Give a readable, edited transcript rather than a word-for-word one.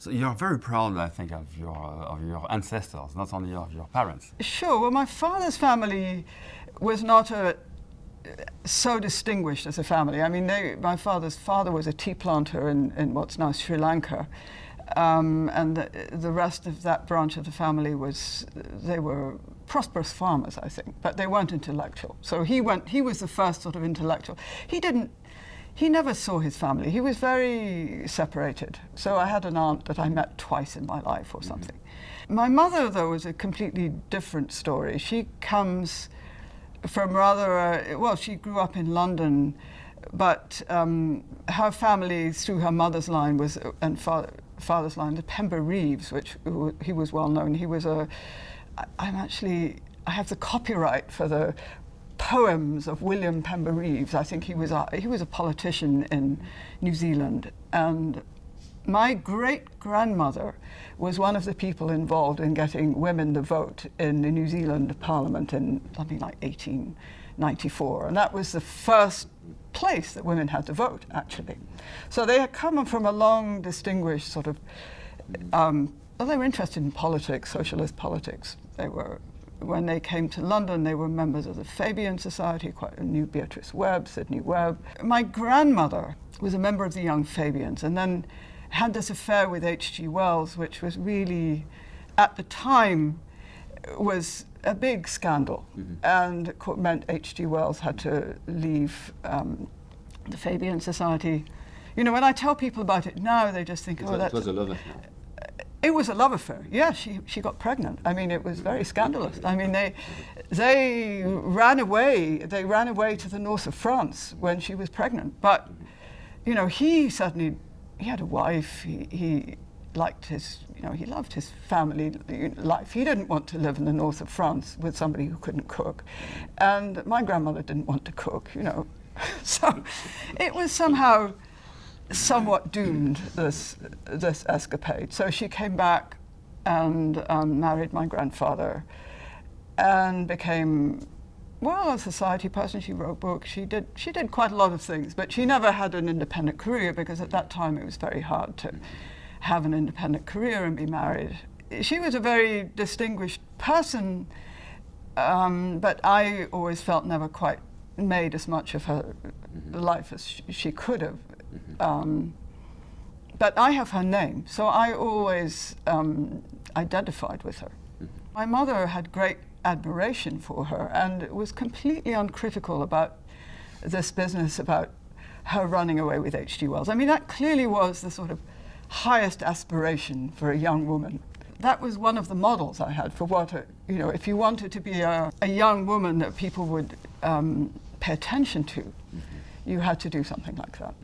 So you're very proud, I think, of your ancestors, not only of your parents. Sure. Well, my father's family was not so distinguished as a family. I mean, my father's father was a tea planter in what's now Sri Lanka, and the rest of that branch of the family they were prosperous farmers, I think, but they weren't intellectual. So he was the first sort of intellectual. He never saw his family. He was very separated. So I had an aunt that I met twice in my life or something. My mother, though, was a completely different story. She comes from she grew up in London, but her family, through her mother's line and father's line, the Pember Reeves, which he was well known. He was I have the copyright for the poems of William Pember Reeves. I think he was a politician in New Zealand, and my great-grandmother was one of the people involved in getting women the vote in the New Zealand Parliament in something like 1894, and that was the first place that women had to vote, actually. So they had come from a long, distinguished sort of, they were interested in politics, socialist politics. When they came to London, they were members of the Fabian Society, knew Beatrice Webb, Sidney Webb. My grandmother was a member of the Young Fabians, and then had this affair with H.G. Wells, which was really, at the time, was a big scandal, and it meant H.G. Wells had to leave the Fabian Society. You know, when I tell people about it now, they just think, it was a love affair. It was a love affair. Yeah, she got pregnant. I mean, it was very scandalous. I mean, they ran away. They ran away to the north of France when she was pregnant. But, you know, he had a wife. He liked he loved his family life. He didn't want to live in the north of France with somebody who couldn't cook. And my grandmother didn't want to cook, you know. So it was somehow somewhat doomed, this escapade. So she came back and married my grandfather and became, well, a society person. She wrote books. She did quite a lot of things, but she never had an independent career, because at that time it was very hard to have an independent career and be married. She was a very distinguished person, but I always felt never quite made as much of her life as she could have. But I have her name, so I always identified with her. My mother had great admiration for her and was completely uncritical about this business about her running away with H.G. Wells. I mean, that clearly was the sort of highest aspiration for a young woman. That was one of the models I had for what, if you wanted to be a young woman that people would pay attention to, you had to do something like that.